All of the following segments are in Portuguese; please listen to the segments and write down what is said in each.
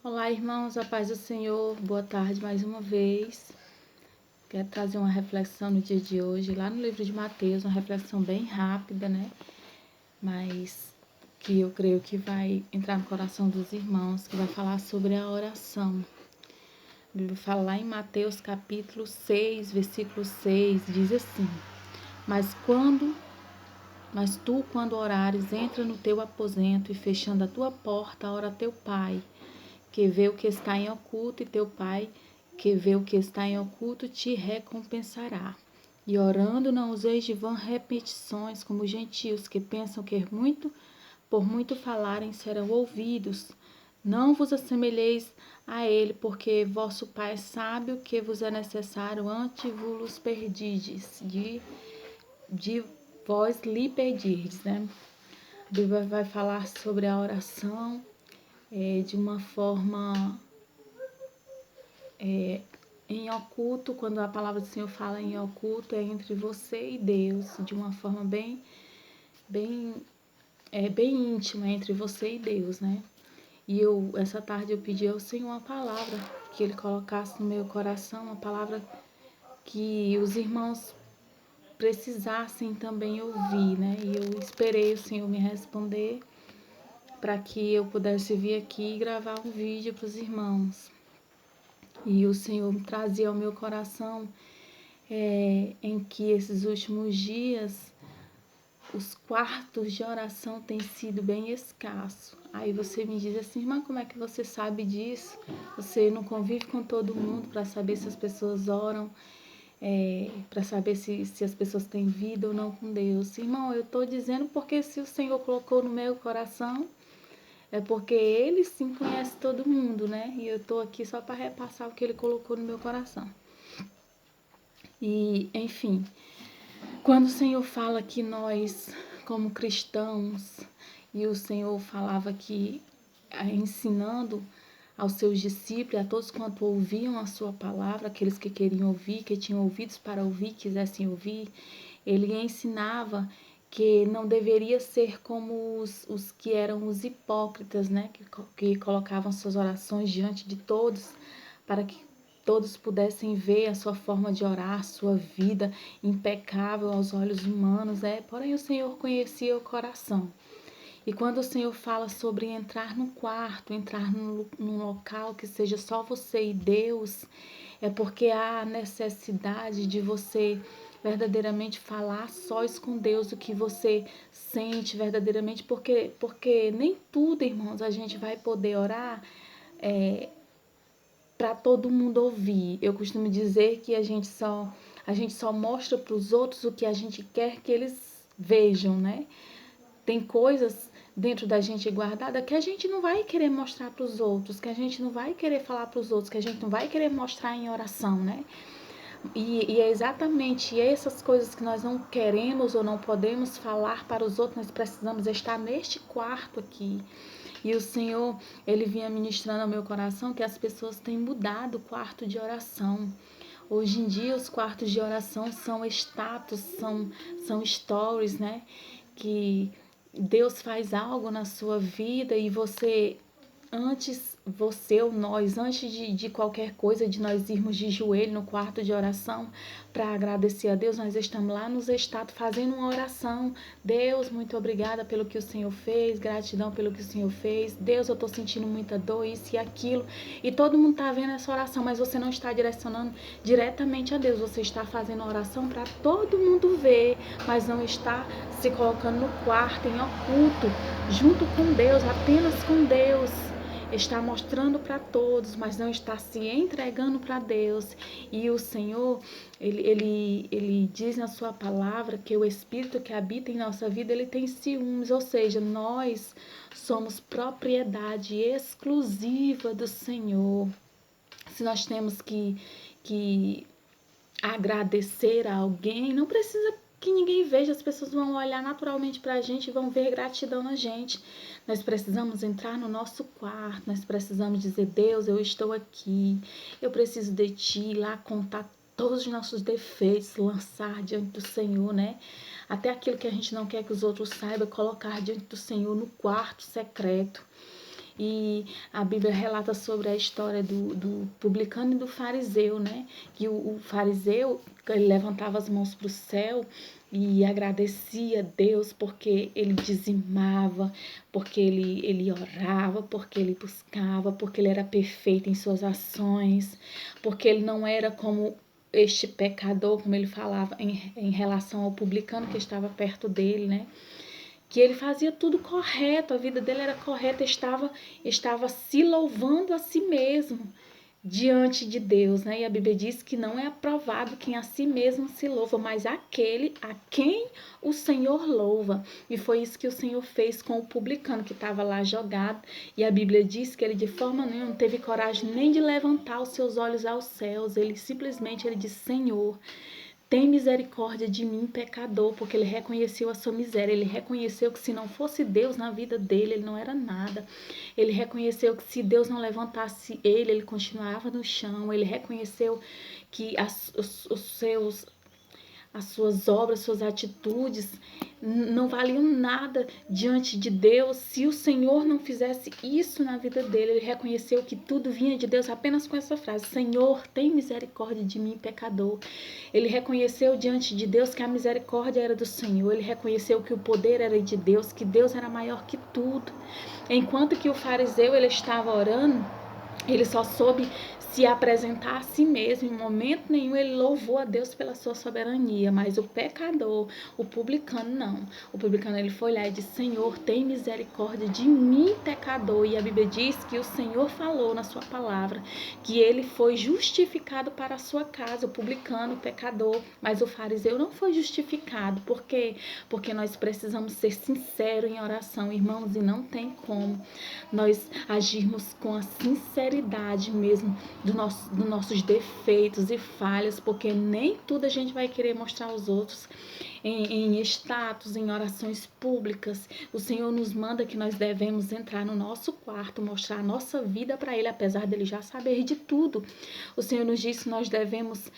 Olá, irmãos, a paz do Senhor, boa tarde mais uma vez. Quero trazer uma reflexão no dia de hoje, lá no livro de Mateus, uma reflexão bem rápida, né? Mas que eu creio que vai entrar no coração dos irmãos, que vai falar sobre a oração. A Bíblia fala lá em Mateus capítulo 6, versículo 6, diz assim: Mas tu, quando orares, entra no teu aposento e fechando a tua porta, ora a teu pai, que vê o que está em oculto, e teu pai, que vê o que está em oculto, te recompensará. E orando, não useis de vã repetições, como os gentios, que pensam que por muito falarem serão ouvidos. Não vos assemelheis a ele, porque vosso Pai sabe o que vos é necessário antes vos perdides, de vós lhe pedirdes, né? A Bíblia vai falar sobre a oração de uma forma em oculto. Quando a palavra do Senhor fala em oculto, é entre você e Deus, de uma forma bem, bem íntima, entre você e Deus, né? E essa tarde eu pedi ao Senhor uma palavra, que Ele colocasse no meu coração, uma palavra que os irmãos precisassem também ouvir, né? E eu esperei o Senhor me responder para que eu pudesse vir aqui e gravar um vídeo para os irmãos. E o Senhor trazia ao meu coração em que esses últimos dias os quartos de oração têm sido bem escassos. Aí você me diz assim, irmã, como é que você sabe disso? Você não convive com todo mundo para saber se as pessoas oram, para saber se as pessoas têm vida ou não com Deus. Irmão, eu estou dizendo porque se o Senhor colocou no meu coração, é porque Ele sim conhece todo mundo, né? E eu estou aqui só para repassar o que Ele colocou no meu coração. E, enfim, quando o Senhor fala que nós, como cristãos, e o Senhor falava que, ensinando aos seus discípulos, a todos quanto ouviam a sua palavra, aqueles que queriam ouvir, que tinham ouvidos para ouvir, quisessem ouvir, ele ensinava que não deveria ser como os que eram os hipócritas, né? Que colocavam suas orações diante de todos, para que todos pudessem ver a sua forma de orar, sua vida impecável aos olhos humanos, porém o Senhor conhecia o coração. E quando o Senhor fala sobre entrar no quarto, entrar num local que seja só você e Deus, é porque há a necessidade de você verdadeiramente falar sós com Deus o que você sente verdadeiramente, porque nem tudo, irmãos, a gente vai poder orar para todo mundo ouvir. Eu costumo dizer que a gente só mostra para os outros o que a gente quer que eles vejam, né? Tem coisas dentro da gente guardada que a gente não vai querer mostrar para os outros, que a gente não vai querer falar para os outros, que a gente não vai querer mostrar em oração, né? E é exatamente essas coisas que nós não queremos ou não podemos falar para os outros, nós precisamos estar neste quarto aqui. E o Senhor, Ele vinha ministrando ao meu coração que as pessoas têm mudado o quarto de oração. Hoje em dia, os quartos de oração são status, são stories, né? Que Deus faz algo na sua vida e você ou nós, antes de qualquer coisa, de nós irmos de joelho no quarto de oração para agradecer a Deus, nós estamos lá nos status fazendo uma oração. Deus, muito obrigada pelo que o Senhor fez, gratidão pelo que o Senhor fez. Deus, eu estou sentindo muita dor, isso e aquilo. E todo mundo está vendo essa oração, mas você não está direcionando diretamente a Deus. Você está fazendo a oração para todo mundo ver, mas não está se colocando no quarto, em oculto, junto com Deus, apenas com Deus. Está mostrando para todos, mas não está se entregando para Deus. E o Senhor, ele diz na sua palavra que o Espírito que habita em nossa vida, ele tem ciúmes, ou seja, nós somos propriedade exclusiva do Senhor. Se nós temos que agradecer a alguém, não precisa que ninguém veja, as pessoas vão olhar naturalmente para a gente e vão ver gratidão na gente. Nós precisamos entrar no nosso quarto, nós precisamos dizer, Deus, eu estou aqui, eu preciso de Ti, ir lá contar todos os nossos defeitos, lançar diante do Senhor, né? Até aquilo que a gente não quer que os outros saibam, colocar diante do Senhor no quarto secreto. E a Bíblia relata sobre a história do publicano e do fariseu, né? Que o fariseu, ele levantava as mãos para o céu e agradecia a Deus porque ele dizimava, porque ele orava, porque ele buscava, porque ele era perfeito em suas ações, porque ele não era como este pecador, como ele falava em relação ao publicano que estava perto dele, né? Que ele fazia tudo correto, a vida dele era correta, estava se louvando a si mesmo diante de Deus, né? E a Bíblia diz que não é aprovado quem a si mesmo se louva, mas aquele a quem o Senhor louva. E foi isso que o Senhor fez com o publicano que estava lá jogado. E a Bíblia diz que ele de forma nenhuma não teve coragem nem de levantar os seus olhos aos céus. Ele simplesmente disse: Senhor, tem misericórdia de mim, pecador, porque ele reconheceu a sua miséria, ele reconheceu que se não fosse Deus na vida dele, ele não era nada. Ele reconheceu que se Deus não levantasse ele, ele continuava no chão. Ele reconheceu que as suas obras, suas atitudes não valiam nada diante de Deus se o Senhor não fizesse isso na vida dele. Ele reconheceu que tudo vinha de Deus apenas com essa frase: Senhor, tem misericórdia de mim, pecador. Ele reconheceu diante de Deus que a misericórdia era do Senhor. Ele reconheceu que o poder era de Deus, que Deus era maior que tudo. Enquanto que o fariseu, ele estava orando, ele só soube se apresentar a si mesmo. Em momento nenhum ele louvou a Deus pela sua soberania, mas o pecador, o publicano, não. O publicano, ele foi lá e disse: Senhor, tem misericórdia de mim, pecador. E a Bíblia diz que o Senhor falou na sua palavra que ele foi justificado para a sua casa, o publicano, o pecador, mas o fariseu não foi justificado. Por quê? Porque nós precisamos ser sinceros em oração, irmãos, e não tem como nós agirmos com a sinceridade mesmo dos nossos defeitos e falhas, porque nem tudo a gente vai querer mostrar aos outros em status, em orações públicas. O Senhor nos manda que nós devemos entrar no nosso quarto, mostrar a nossa vida para Ele, apesar dele já saber de tudo. O Senhor nos diz que nós devemos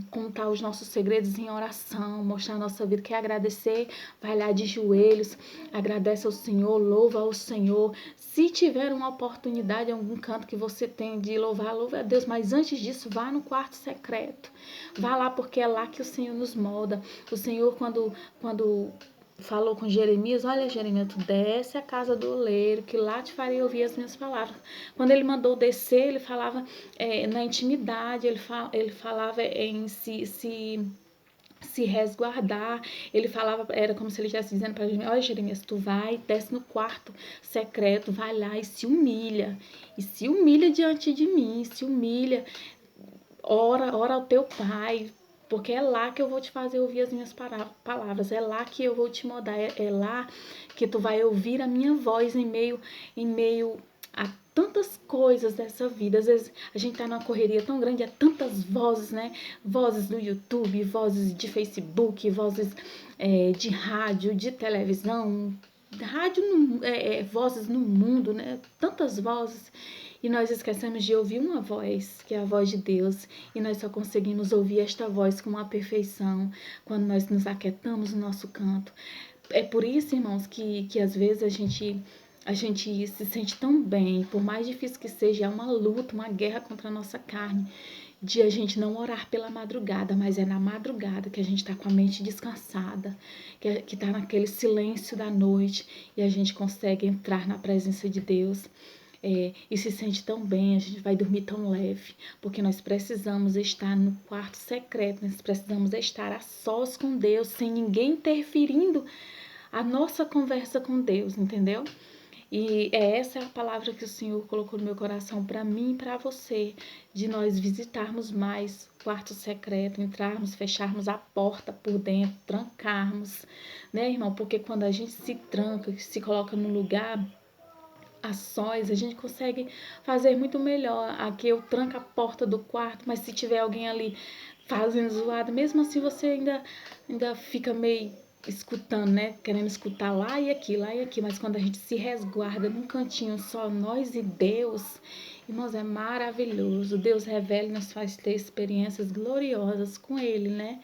contar os nossos segredos em oração, mostrar a nossa vida, quer agradecer, vai lá de joelhos, agradece ao Senhor, louva ao Senhor. Se tiver uma oportunidade em algum canto que você tem de louvar, louve a Deus, mas antes disso, vá no quarto secreto. Vá lá, porque é lá que o Senhor nos molda. O Senhor, quando falou com Jeremias: olha, Jeremias, tu desce a casa do oleiro, que lá te farei ouvir as minhas palavras. Quando ele mandou descer, ele falava na intimidade, ele falava em se resguardar. Ele falava, era como se ele estivesse dizendo para Jeremias: olha, Jeremias, tu vai, desce no quarto secreto, vai lá e se humilha diante de mim, se humilha, ora ao teu pai, porque é lá que eu vou te fazer ouvir as minhas palavras, é lá que eu vou te mudar, é lá que tu vai ouvir a minha voz em meio a tantas coisas dessa vida. Às vezes a gente tá numa correria tão grande, é tantas vozes, né? Vozes do YouTube, vozes de Facebook, vozes de rádio, de televisão, rádio, vozes no mundo, né? Tantas vozes. E nós esquecemos de ouvir uma voz, que é a voz de Deus. E nós só conseguimos ouvir esta voz com uma perfeição quando nós nos aquietamos no nosso canto. É por isso, irmãos, que às vezes a gente se sente tão bem, por mais difícil que seja, é uma luta, uma guerra contra a nossa carne, de a gente não orar pela madrugada, mas é na madrugada que a gente está com a mente descansada, que está naquele silêncio da noite e a gente consegue entrar na presença de Deus. E se sente tão bem, a gente vai dormir tão leve, porque nós precisamos estar no quarto secreto, nós precisamos estar a sós com Deus, sem ninguém interferindo a nossa conversa com Deus, entendeu? E essa é a palavra que o Senhor colocou no meu coração para mim e para você, de nós visitarmos mais o quarto secreto, entrarmos, fecharmos a porta por dentro, trancarmos, né, irmão? Porque quando a gente se tranca, se coloca no lugar a sós, a gente consegue fazer muito melhor. Aqui eu tranco a porta do quarto, mas se tiver alguém ali fazendo zoada, mesmo assim você ainda fica meio escutando, né? Querendo escutar lá e aqui, mas quando a gente se resguarda num cantinho só, nós e Deus, irmãos, é maravilhoso. Deus revela e nos faz ter experiências gloriosas com Ele, né?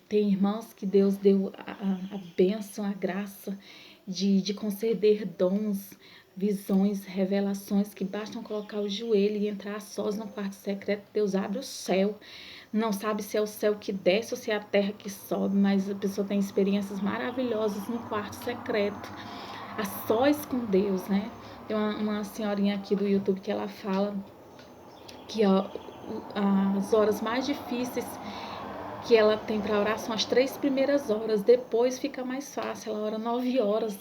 Tem irmãos que Deus deu a bênção, a graça de conceder dons visões, revelações que bastam colocar o joelho e entrar a sós no quarto secreto. Deus abre o céu. Não sabe se é o céu que desce ou se é a terra que sobe, mas a pessoa tem experiências maravilhosas no quarto secreto, a sós com Deus, né? Tem uma senhorinha aqui do YouTube que ela fala que as horas mais difíceis que ela tem para orar são as 3 primeiras horas, depois fica mais fácil, ela ora 9 horas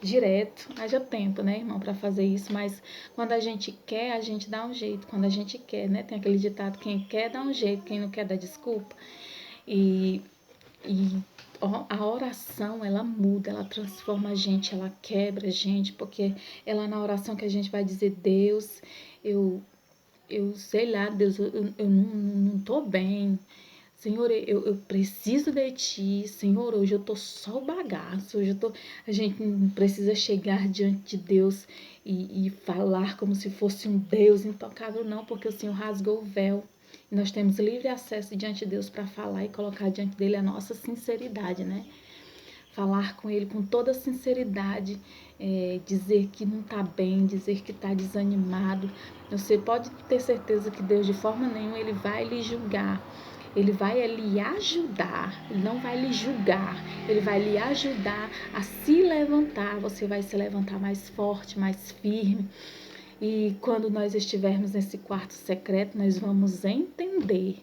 direto. Haja tempo, né, irmão, para fazer isso, mas quando a gente quer, a gente dá um jeito, quando a gente quer, né, tem aquele ditado, quem quer dá um jeito, quem não quer dá desculpa, e, e a oração, ela muda, ela transforma a gente, ela quebra a gente, porque é lá na oração que a gente vai dizer, Deus, eu sei lá, Deus, eu não tô bem, Senhor, eu preciso de Ti. Senhor, hoje eu tô só o bagaço. A gente não precisa chegar diante de Deus e falar como se fosse um Deus intocável, não, porque o Senhor rasgou o véu. E nós temos livre acesso diante de Deus para falar e colocar diante dele a nossa sinceridade, né? Falar com ele com toda sinceridade, dizer que não está bem, dizer que está desanimado. Você pode ter certeza que Deus de forma nenhuma ele vai lhe julgar. Ele vai lhe ajudar, ele não vai lhe julgar, ele vai lhe ajudar a se levantar. Você vai se levantar mais forte, mais firme. E quando nós estivermos nesse quarto secreto, nós vamos entender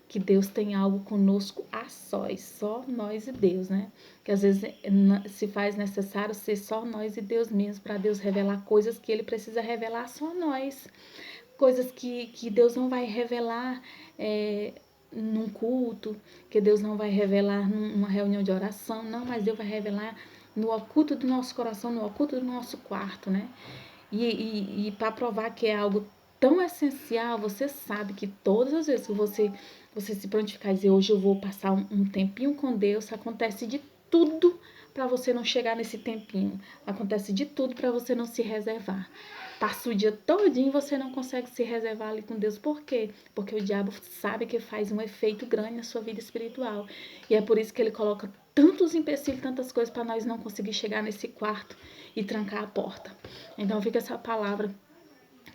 que Deus tem algo conosco a sós, só nós e Deus, né? Que às vezes se faz necessário ser só nós e Deus mesmo, para Deus revelar coisas que Ele precisa revelar só nós. Coisas que Deus não vai revelar num culto, que Deus não vai revelar numa reunião de oração, não, mas Deus vai revelar no oculto do nosso coração, no oculto do nosso quarto, né? E para provar que é algo tão essencial, você sabe que todas as vezes que você se prontificar e dizer, hoje eu vou passar um tempinho com Deus, acontece de tudo para você não chegar nesse tempinho. Acontece de tudo para você não se reservar. Passa o dia todinho e você não consegue se reservar ali com Deus. Por quê? Porque o diabo sabe que faz um efeito grande na sua vida espiritual. E é por isso que ele coloca tantos empecilhos, tantas coisas para nós não conseguir chegar nesse quarto e trancar a porta. Então fica essa palavra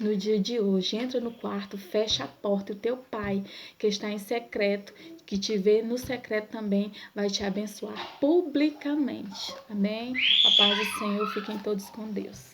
no dia de hoje. Entra no quarto, fecha a porta e o teu pai, que está em secreto, que te vê no secreto também, vai te abençoar publicamente. Amém? A paz do Senhor, fiquem todos com Deus.